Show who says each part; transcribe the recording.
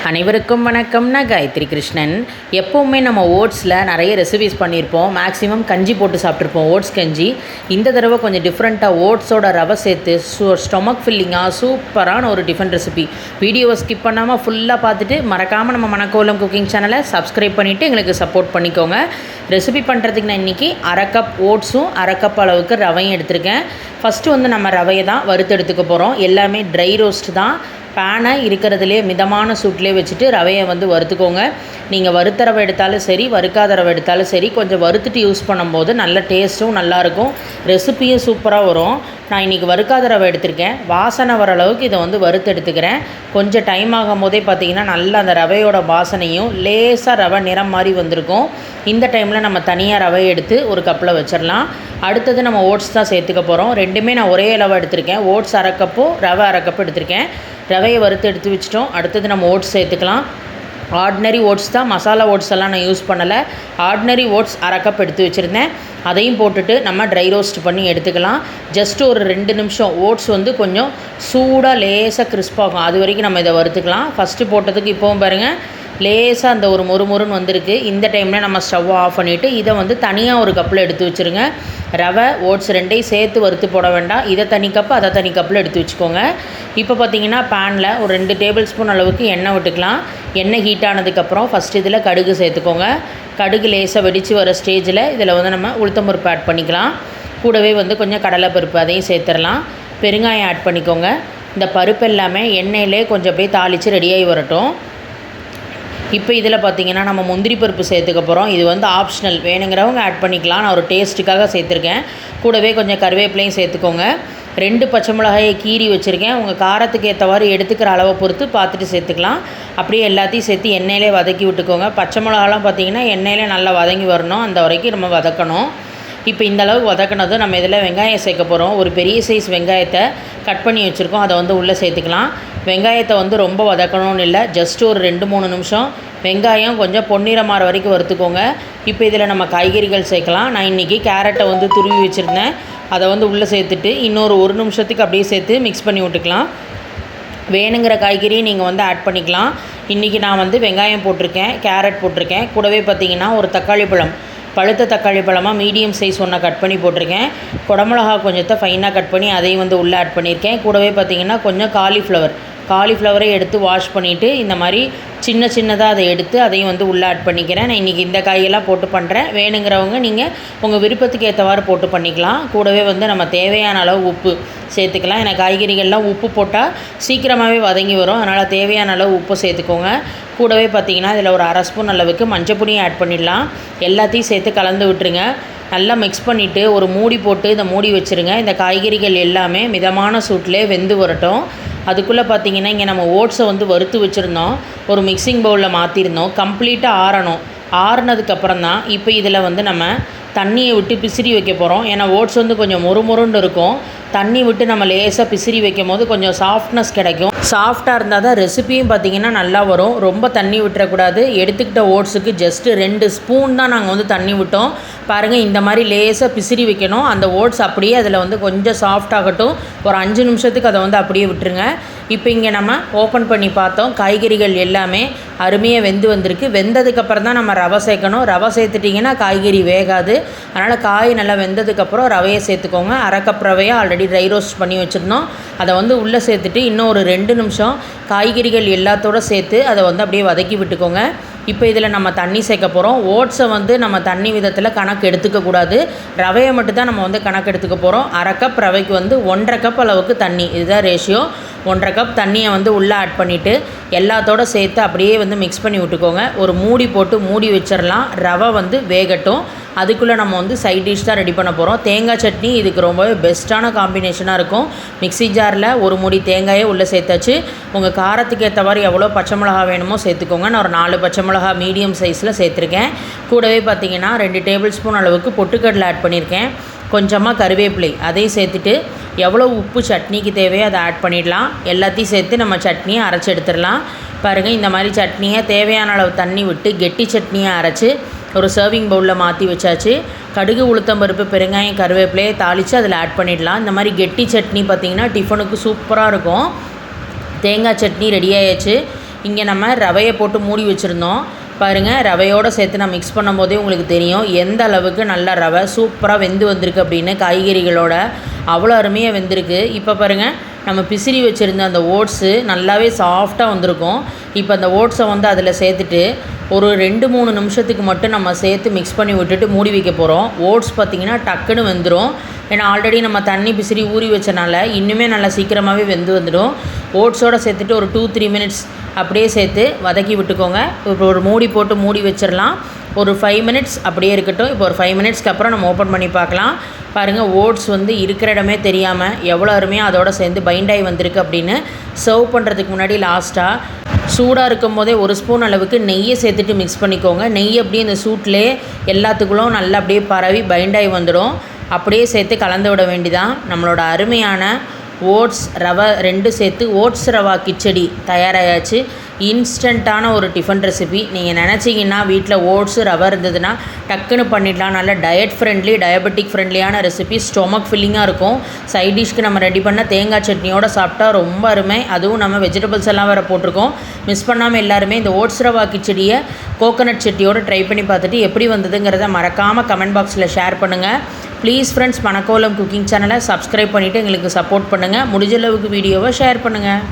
Speaker 1: அனைவருக்கும் வணக்கம். நான் காயத்ரி கிருஷ்ணன். எப்போவுமே நம்ம ஓட்ஸில் நிறைய ரெசிபிஸ் பண்ணியிருப்போம். மேக்ஸிமம் கஞ்சி போட்டு சாப்பிட்ருப்போம், ஓட்ஸ் கஞ்சி. இந்த தடவை கொஞ்சம் டிஃப்ரெண்ட்டாக ஓட்ஸோட ரவை சேர்த்து ஸ்டொமக் ஃபில்லிங்காக சூப்பரான ஒரு டிஃப்ரெண்ட் ரெசிபி. வீடியோவை ஸ்கிப் பண்ணாமல் ஃபுல்லாக பார்த்துட்டு மறக்காமல் நம்ம மணக்கோலம் குக்கிங் சேனலை சப்ஸ்கிரைப் பண்ணிவிட்டு எங்களுக்கு சப்போர்ட் பண்ணிக்கோங்க. ரெசிபி பண்ணுறதுக்கு நான் இன்றைக்கி அரை கப் ஓட்ஸும் அரை கப் அளவுக்கு ரவையும் எடுத்திருக்கேன். ஃபஸ்ட்டு நம்ம ரவையை தான் வறுத்து எடுத்துக்க போகிறோம். எல்லாமே ட்ரை ரோஸ்ட் தான். பேனை இருக்கிறதுலே மிதமான சூட்லேயே வச்சுட்டு ரவையை வறுத்துக்கோங்க. நீங்கள் வறுத்த ரவை எடுத்தாலும் சரி, வறுக்காத ரவை எடுத்தாலும் சரி, கொஞ்சம் வறுத்துட்டு யூஸ் பண்ணும்போது நல்ல டேஸ்ட்டும் நல்லாயிருக்கும், ரெசிப்பியும் சூப்பராக வரும். நான் இன்றைக்கி வறுக்காத ரவை எடுத்திருக்கேன். வாசனை வர அளவுக்கு இதை வறுத்து எடுத்துக்கிறேன். கொஞ்சம் டைம் ஆகும் போதே பார்த்திங்கன்னா நல்லா அந்த ரவையோட வாசனையும் லேசாக ரவை நிறம் மாதிரி வந்திருக்கும். இந்த டைமில் நம்ம தனியாக ரவையை எடுத்து ஒரு கப்பில் வச்சிடலாம். அடுத்தது நம்ம ஓட்ஸ் தான் சேர்த்துக்க போகிறோம். ரெண்டுமே நான் ஒரே அளவு எடுத்திருக்கேன். ஓட்ஸ் அரை கப்பும் ரவை அரை கப்பு எடுத்திருக்கேன். ரவையை வறுத்து எடுத்து வச்சிட்டோம். அடுத்தது நம்ம ஓட்ஸ் சேர்த்துக்கலாம். ஆர்டினரி ஓட்ஸ் தான், மசாலா ஓட்ஸ் எல்லாம் நான் யூஸ் பண்ணலை. ஆர்டினரி ஓட்ஸ் அரை கப் எடுத்து வச்சுருந்தேன். அதையும் போட்டுட்டு நம்ம ட்ரை ரோஸ்ட் பண்ணி எடுத்துக்கலாம். ஜஸ்ட்டு ஒரு 2 நிமிஷம் ஓட்ஸ் கொஞ்சம் சூடாக லேசாக கிறிஸ்பாகும், அது வரைக்கும் நம்ம இதை வறுத்துக்கலாம். ஃபஸ்ட்டு போட்டதுக்கு இப்போவும் பாருங்கள் லேசாக அந்த ஒரு மொறுமொறுன்னு வந்திருக்கு. இந்த டைமில் நம்ம ஸ்டவ்வை ஆஃப் பண்ணிவிட்டு இதை தனியாக ஒரு கப்பில் எடுத்து வச்சுருங்க. ரவை ஓட்ஸ் ரெண்டையும் சேர்த்து வறுத்து போட வேண்டாம். இதை தனி கப்பு, அதை தனி கப்பில் எடுத்து வச்சுக்கோங்க. இப்போ பார்த்திங்கன்னா பேனில் ஒரு 2 டேபிள் ஸ்பூன் அளவுக்கு எண்ணெய் விட்டுக்கலாம். எண்ணெய் ஹீட் ஆனதுக்கப்புறம் ஃபஸ்ட்டு இதில் கடுகு சேர்த்துக்கோங்க. கடுகு லேசாக வெடித்து வர ஸ்டேஜில் இதில் நம்ம உளுத்தம்பருப்பு ஆட் பண்ணிக்கலாம். கூடவே கொஞ்சம் கடலைப்பருப்பு அதையும் சேர்த்துடலாம். பெருங்காயம் ஆட் பண்ணிக்கோங்க. இந்த பருப்பு எல்லாமே எண்ணெயிலே கொஞ்சம் அப்படியே தாளித்து ரெடியாகி வரட்டும். இப்போ இதில் பார்த்திங்கன்னா நம்ம முந்திரி பருப்பு சேர்த்துக்க போகிறோம். இது ஆப்ஷனல், வேணுங்கிறவங்க ஆட் பண்ணிக்கலாம். நான் ஒரு டேஸ்ட்டுக்காக சேர்த்துருக்கேன். கூடவே கொஞ்சம் கருவேப்பிலையும் சேர்த்துக்கோங்க. 2 பச்சை மிளகாயை கீறி வச்சுருக்கேன். உங்கள் காரத்துக்கு ஏற்றவாறு எடுத்துக்கிற அளவை பொறுத்து பார்த்துட்டு சேர்த்துக்கலாம். அப்படியே எல்லாத்தையும் சேர்த்து எண்ணெயிலே வதக்கி விட்டுக்கோங்க. பச்சை மிளகாலாம் பார்த்திங்கன்னா எண்ணெயிலே நல்லா வதங்கி வரணும், அந்த வரைக்கும் நம்ம வதக்கணும். இப்போ இந்த அளவுக்கு வதக்கினதும் நம்ம இதில் வெங்காயம் சேர்க்க போகிறோம். ஒரு பெரிய சைஸ் வெங்காயத்தை கட் பண்ணி வச்சுருக்கோம், அதை உள்ளே சேர்த்துக்கலாம். வெங்காயத்தை ரொம்ப வதக்கணும்னு இல்லை, ஜஸ்ட்டு ஒரு 2-3 நிமிஷம் வெங்காயம் கொஞ்சம் பொன்னிறமாற வரைக்கும் வறுத்துக்கோங்க. இப்போ இதில் நம்ம காய்கறிகள் சேர்க்கலாம். நான் இன்றைக்கி கேரட்டை துருவி வச்சுருந்தேன், அதை உள்ளே சேர்த்துட்டு இன்னொரு 1 நிமிஷத்துக்கு அப்படியே சேர்த்து மிக்ஸ் பண்ணி விட்டுக்கலாம். வேணுங்கிற காய்கறி நீங்கள் ஆட் பண்ணிக்கலாம். இன்றைக்கி நான் வெங்காயம் போட்டிருக்கேன், கேரட் போட்டிருக்கேன். கூடவே பார்த்திங்கன்னா ஒரு தக்காளி பழம், பழுத்த தக்காளி பழமாக மீடியம் சைஸ் ஒன்றை கட் பண்ணி போட்டிருக்கேன். குடமிளகா கொஞ்சத்தை ஃபைனாக கட் பண்ணி அதையும் உள்ளே ஆட் பண்ணியிருக்கேன். கூடவே பார்த்திங்கன்னா கொஞ்சம் காலிஃப்ளவரை எடுத்து வாஷ் பண்ணிவிட்டு இந்த மாதிரி சின்ன சின்னதாக அதை எடுத்து அதையும் உள்ளே ஆட் பண்ணிக்கிறேன். நான் இன்றைக்கி இந்த காயெல்லாம் போட்டு பண்ணுறேன். வேணுங்கிறவங்க நீங்கள் உங்கள் விருப்பத்துக்கு ஏற்றவாறு போட்டு பண்ணிக்கலாம். கூடவே நம்ம தேவையான அளவு உப்பு சேர்த்துக்கலாம். ஏன்னா காய்கறிகள்லாம் உப்பு போட்டால் சீக்கிரமாகவே வதங்கி வரும், அதனால் தேவையான அளவு உப்பு சேர்த்துக்கோங்க. கூடவே பார்த்திங்கன்னா இதில் ஒரு 1/2 ஸ்பூன் அளவுக்கு மஞ்சப்பொடியும் ஆட் பண்ணிடலாம். எல்லாத்தையும் சேர்த்து கலந்து விட்டுருங்க. நல்லா மிக்ஸ் பண்ணிவிட்டு ஒரு மூடி போட்டு இதை மூடி வச்சுருங்க. இந்த காய்கறிகள் எல்லாமே மிதமான சூட்டிலே வெந்து வரட்டும். அதுக்குள்ளே பார்த்திங்கன்னா இங்கே நம்ம ஓட்ஸை வறுத்து வச்சுருந்தோம், ஒரு மிக்சிங் பவுலில் மாற்றிருந்தோம். கம்ப்ளீட்டாக ஆறணும். ஆறுனதுக்கப்புறம் தான் இப்போ இதில் நம்ம தண்ணியை விட்டு பிசிறி வைக்க போகிறோம். ஏன்னா ஓட்ஸ் கொஞ்சம் மொறுமொறுன்னு இருக்கும். தண்ணி விட்டு நம்ம லேசாக பிசிறி வைக்கும் போது கொஞ்சம் சாஃப்ட்னஸ் கிடைக்கும். சாஃப்டாக இருந்தால் தான் ரெசிப்பியும் பார்த்திங்கன்னா நல்லா வரும். ரொம்ப தண்ணி விட்டுறக்கூடாது. எடுத்துக்கிட்ட ஓட்ஸுக்கு ஜஸ்ட்டு 2 ஸ்பூன் தான் நாங்கள் தண்ணி விட்டோம். பாருங்கள், இந்த மாதிரி லேசாக பிசிறி வைக்கணும். அந்த ஓட்ஸ் அப்படியே அதில் கொஞ்சம் சாஃப்ட் ஆகட்டும். ஒரு 5 நிமிஷத்துக்கு அதை அப்படியே விட்டுருங்க. இப்போ இங்கே நம்ம ஓப்பன் பண்ணி பார்த்தோம், காய்கறிகள் எல்லாமே அருமையாக வெந்து வந்திருக்கு. வெந்ததுக்கப்புறம் தான் நம்ம ரவை சேர்க்கணும். ரவை சேர்த்துட்டிங்கன்னா காய்கறி வேகாது. அதனால் காய் நல்லா வெந்ததுக்கப்புறம் ரவையை சேர்த்துக்கோங்க. அரை கப் ரவையை ஆல்ரெடி ட்ரை ரோஸ்ட் பண்ணி வச்சுருந்தோம், அதை உள்ளே சேர்த்துட்டு இன்னும் ஒரு 2 நிமிஷம் காய்கறிகள் எல்லாத்தோடு சேர்த்து அதை அப்படியே வதக்கி விட்டுக்கோங்க. இப்போ இதில் நம்ம தண்ணி சேர்க்க போகிறோம். ஓட்ஸை நம்ம தண்ணி விதத்தில் கணக்கு எடுத்துக்கக்கூடாது. ரவையை மட்டும் தான் நம்ம கணக்கு எடுத்துக்க போகிறோம். அரை கப் ரவைக்கு 1.5 கப் அளவுக்கு தண்ணி, இதுதான் ரேஷியோ. 1.5 கப் தண்ணியை உள்ளே ஆட் பண்ணிவிட்டு எல்லாத்தோடு சேர்த்து அப்படியே மிக்ஸ் பண்ணி விட்டுக்கோங்க. ஒரு மூடி போட்டு மூடி வச்சிடலாம். ரவை வேகட்டும். அதுக்குள்ளே நம்ம சைட் டிஷ் தான் ரெடி பண்ண போகிறோம். தேங்காய் சட்னி இதுக்கு ரொம்பவே பெஸ்ட்டான காம்பினேஷனாக இருக்கும். மிக்ஸி ஜாரில் ஒரு மூடி தேங்காயை உள்ளே சேர்த்தாச்சு. உங்கள் காரத்துக்கு ஏற்றவாறு எவ்வளோ பச்சை மிளகா வேணுமோ சேர்த்துக்கோங்க. நான் ஒரு 4 பச்சை மிளகா மீடியம் சைஸில் சேர்த்துருக்கேன். கூடவே பார்த்திங்கன்னா 2 டேபிள் ஸ்பூன் அளவுக்கு பொட்டுக்கடலை ஆட் பண்ணியிருக்கேன். கொஞ்சமாக கருவேப்பிலை அதையும் சேர்த்துட்டு எவ்வளோ உப்பு சட்னிக்கு தேவையோ அதை ஆட் பண்ணிடலாம். எல்லாத்தையும் சேர்த்து நம்ம சட்னியை அரைச்சி எடுத்துடலாம். பாருங்கள், இந்த மாதிரி சட்னியை தேவையான அளவு தண்ணி விட்டு கெட்டி சட்னியை அரைச்சி ஒரு சர்விங் பவுலில் மாற்றி வச்சாச்சு. கடுகு, உளுத்தம்பருப்பு, பெருங்காயம், கருவேப்பிலையை தாளித்து அதில் ஆட் பண்ணிடலாம். இந்த மாதிரி கெட்டி சட்னி பார்த்திங்கன்னா டிஃபனுக்கு சூப்பராக இருக்கும். தேங்காய் சட்னி ரெடி ஆயாச்சு. இங்கே நம்ம ரவையை போட்டு மூடி வச்சுருந்தோம். பாருங்கள், ரவையோடு சேர்த்து நான் மிக்ஸ் பண்ணும்போதே உங்களுக்கு தெரியும் எந்த அளவுக்கு நல்லா ரவை சூப்பராக வெந்து வந்திருக்கு அப்படின்னு. காய்கறிகளோட அவ்வளோ அருமையாக வெந்திருக்கு. இப்போ பாருங்கள், நம்ம பிசிறி வச்சுருந்த அந்த ஓட்ஸு நல்லாவே சாஃப்டாக வந்திருக்கும். இப்போ அந்த ஓட்ஸை வந்து அதில் சேர்த்துட்டு ஒரு 2-3 நிமிஷத்துக்கு மட்டும் நம்ம சேர்த்து மிக்ஸ் பண்ணி விட்டுட்டு மூடி வைக்க போகிறோம். ஓட்ஸ் பார்த்திங்கன்னா டக்குன்னு வெந்துடும். ஏன்னா ஆல்ரெடி நம்ம தண்ணி பிசிறி ஊறி வச்சனால இன்னுமே நல்லா சீக்கிரமாகவே வெந்து வந்துடும். ஓட்ஸோடு சேர்த்துட்டு ஒரு 2-3 மினிட்ஸ் அப்படியே சேர்த்து வதக்கி விட்டுக்கோங்க. இப்போ ஒரு மூடி போட்டு மூடி வச்சிடலாம். ஒரு 5 மினிட்ஸ் அப்படியே இருக்கட்டும். இப்போ ஒரு 5 மினிட்ஸ்க்கு அப்புறம் நம்ம ஓப்பன் பண்ணி பார்க்கலாம். பாருங்கள், ஓட்ஸ் வந்து இருக்கிற இடமே தெரியாமல் எவ்வளோ அருமையாக அதோடு சேர்ந்து பைண்டாகி வந்திருக்கு அப்படின்னு. சர்வ் பண்ணுறதுக்கு முன்னாடி லாஸ்ட்டாக சூடாக இருக்கும் போதே 1 ஸ்பூன் அளவுக்கு நெய்யை சேர்த்துட்டு மிக்ஸ் பண்ணிக்கோங்க. நெய் அப்படியே இந்த சூட்லேயே எல்லாத்துக்குள்ளும் நல்லா அப்படியே பரவி பைண்டாகி வந்துடும். அப்படியே சேர்த்து கலந்து விட வேண்டிதான். நம்மளோட அருமையான ஓட்ஸ் ரவை 2 சேர்த்து ஓட்ஸ் ரவா கிச்சடி தயாராகியாச்சு. இன்ஸ்டண்ட்டான ஒரு டிஃபன் ரெசிபி. நீங்கள் நினச்சிங்கன்னா வீட்டில் ஓட்ஸு ரவை இருந்ததுன்னா டக்குன்னு பண்ணிடலாம். நல்ல டயட் ஃப்ரெண்ட்லி, டயபெட்டிக் ஃப்ரெண்ட்லியான ரெசிபி. ஸ்டொமக் ஃபில்லிங்காக இருக்கும். சைட் டிஷ்க்கு நம்ம ரெடி பண்ண தேங்காய் சட்னியோடு சாப்பிட்டா ரொம்ப அருமை. அதுவும் நம்ம வெஜிடபிள்ஸ் எல்லாம் வேறு போட்டிருக்கோம். மிஸ் பண்ணாமல் எல்லாருமே இந்த ஓட்ஸ் ரவா கிச்சடியை கோகோனட் சட்னியோடு ட்ரை பண்ணி பார்த்துட்டு எப்படி வந்ததுங்கிறத மறக்காமல் கமெண்ட் பாக்ஸில் ஷேர் பண்ணுங்கள். ப்ளீஸ் ஃப்ரெண்ட்ஸ், மணக்கோலம் குக்கிங் சேனலை சப்ஸ்கிரைப் பண்ணிவிட்டு எங்களுக்கு சப்போர்ட் பண்ணுங்கள். முடிஞ்ச அளவுக்கு வீடியோவை ஷேர் பண்ணுங்கள்.